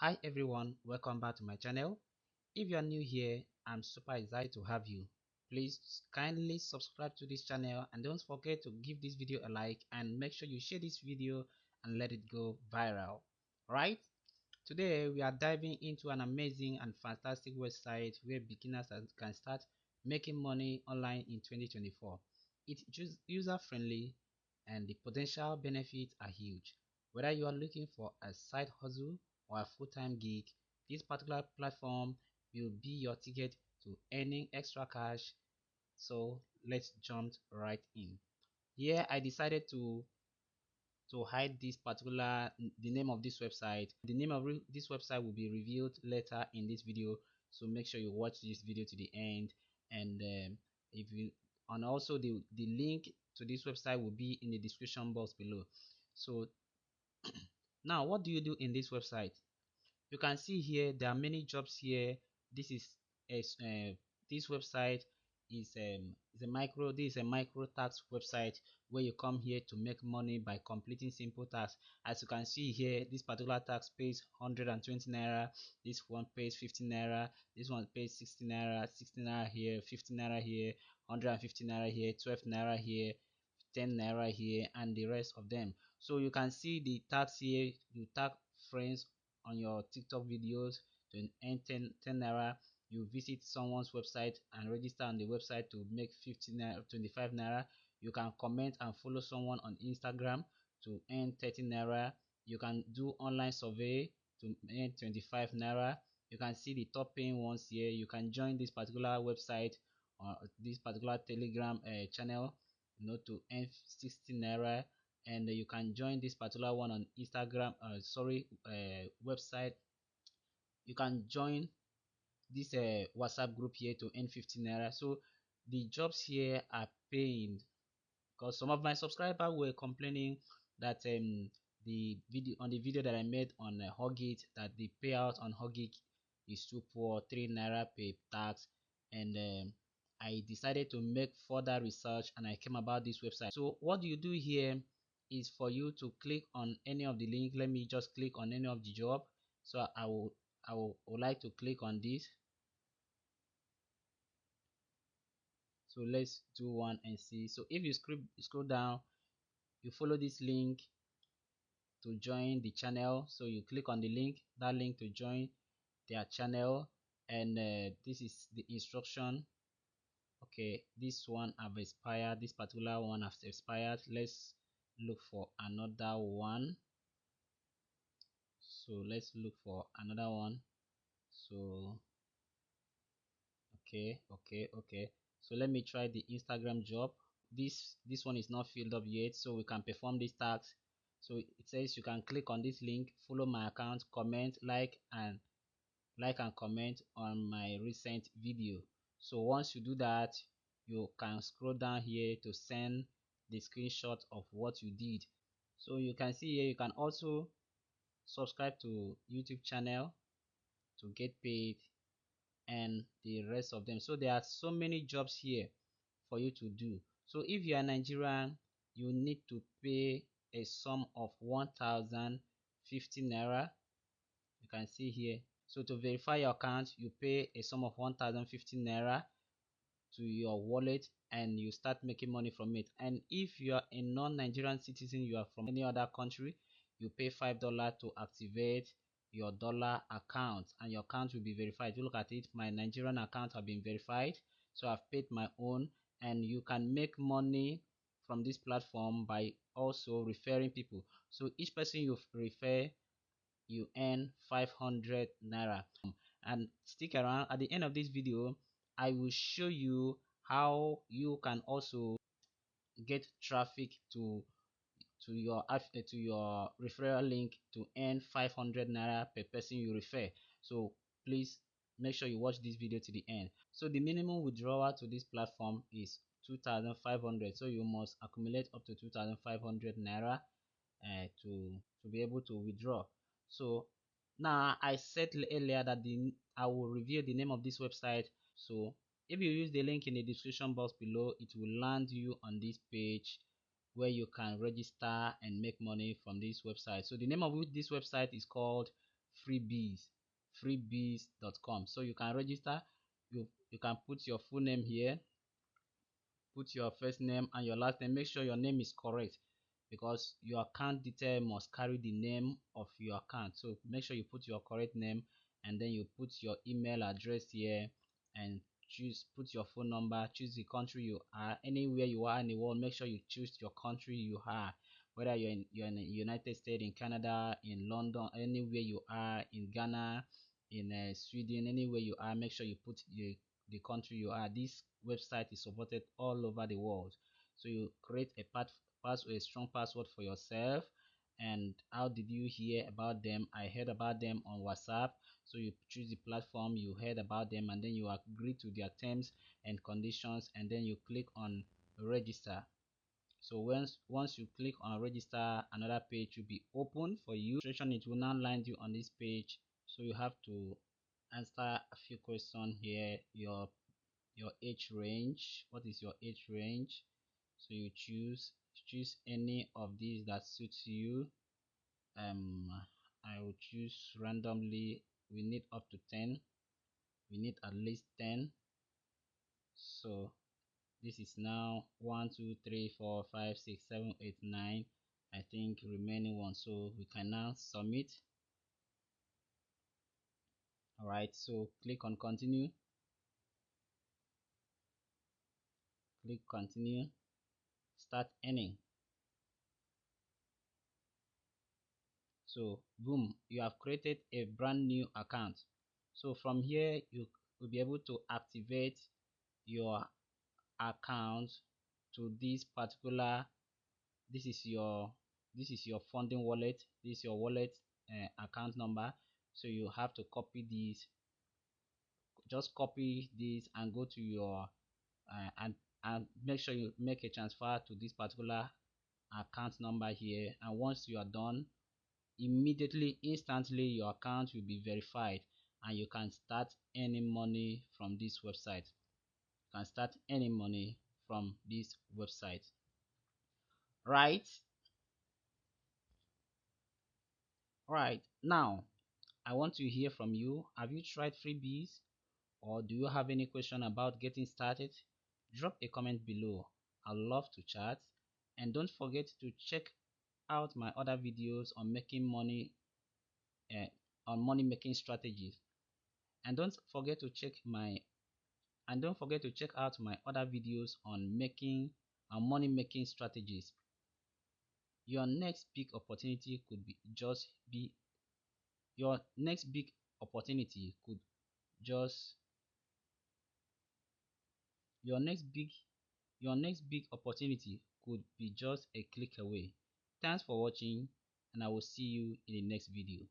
Hi everyone, welcome back to my channel. If you are new here, I'm super excited to have you. Please kindly subscribe to this channel and don't forget to give this video a like and make sure you share this video and let it go viral. Right? Today we are diving into an amazing and fantastic website where beginners can start making money online in 2024. It's user friendly and the potential benefits are huge. Whether you are looking for a side hustle or a full-time gig, this particular platform will be your ticket to earning extra cash. So let's jump right in. Here I decided to hide this particular the name of this website. The name of this website will be revealed later in this video, so make sure you watch this video to the end. And if you and also the link to this website will be in the description box below. So now what do you do in this website? You can see here there are many jobs here. This is a this website is a micro tax website where you come here to make money by completing simple tasks. As you can see here, this particular tax pays 120 naira, this one pays 50 naira, this one pays 60 naira, 60 naira here, 50 naira here, 150 naira here, 12 naira here, 10 naira here, and the rest of them. So you can see the tax here. You tag friends on your TikTok videos to earn 10 naira. You visit someone's website and register on the website to make 50 naira, 25 naira. You can comment and follow someone on Instagram to earn 30 naira. You can do online survey to earn 25 naira. You can see the top paying ones here. You can join this particular website or this particular Telegram channel, to earn 60 naira. And you can join this particular one on Instagram website. You can join this WhatsApp group here to earn 15 naira. So the jobs here are paying, because some of my subscribers were complaining that the video that I made on Hugit, that the payout on Hugit is too poor, 3 naira per tax. And I decided to make further research and I came about this website. So what you do here is for you to click on any of the link. Let me just click on any of the job. So I would like to click on this. So let's do one and see. So if you scroll down, you follow this link to join the channel. So you click on the link, that link to join their channel. And this is the instruction. Okay, this one have expired, this particular one has expired. Let's look for another one. So let's look for another one. So okay, so let me try the Instagram job. This one is not filled up yet, so we can perform this task. So it says you can click on this link, follow my account, comment, like and comment on my recent video. So once you do that, you can scroll down here to send the screenshot of what you did. So you can see here you can also subscribe to YouTube channel to get paid and the rest of them. So there are so many jobs here for you to do. So if you are Nigerian, you need to pay a sum of 1050 naira. You can see here. So to verify your account, you pay a sum of 1050 naira to your wallet and you start making money from it. And if you are a non-Nigerian citizen, you are from any other country, you pay $5 to activate your dollar account and your account will be verified. You look at it, my Nigerian account have been verified, so I've paid my own. And you can make money from this platform by also referring people. So each person you refer, you earn 500 naira. And stick around. At the end of this video, I will show you how you can also get traffic to your referral link to earn 500 naira per person you refer. So please make sure you watch this video to the end. So the minimum withdrawal to this platform is 2,500. So you must accumulate up to 2,500 naira to be able to withdraw. So now I said earlier that I will reveal the name of this website. So if you use the link in the description box below, it will land you on this page where you can register and make money from this website. So the name of this website is called freebees.com. So you can register. You can put your full name here, put your first name and your last name. Make sure your name is correct because your account detail must carry the name of your account. So make sure you put your correct name and then you put your email address here and put your phone number, choose the country you are. Anywhere you are in the world, make sure you choose your country you are, whether you're in the United States, in Canada, in London, anywhere you are, in Ghana, in Sweden, anywhere you are. Make sure you put the country you are. This website is supported all over the world. So you create a strong password for yourself. And how did you hear about them? I heard about them on WhatsApp. So you choose the platform, you heard about them, and then you agree to their terms and conditions, and then you click on register. So once you click on register, another page will be open for you. It will now land you on this page. So you have to answer a few questions here. Your age range. What is your age range? So you choose any of these that suits you. I will choose randomly. We need up to 10. We need at least 10. So this is now 1 2 3 4 5 6 7 8 9. I think remaining one, so we can now submit. All right, so click on continue. Click continue. Start earning. So boom, you have created a brand new account. So from here you will be able to activate your account to this particular. This is your funding wallet. This is your wallet account number. So you have to copy this. Just copy this and go to your and make sure you make a transfer to this particular account number here. And once you are done, instantly your account will be verified and you can start earning money from this website. You can start earning money from this website. Right? Right. Now, I want to hear from you. Have you tried freebies? Or do you have any question about getting started? Drop a comment below. I'd love to chat. And don't forget to check out my other videos on making money, on money making strategies. And don't forget to check out my other videos on money making strategies. Your next big opportunity could be your next big opportunity could just your next big Your next big opportunity could be just a click away. Thanks for watching, and I will see you in the next video.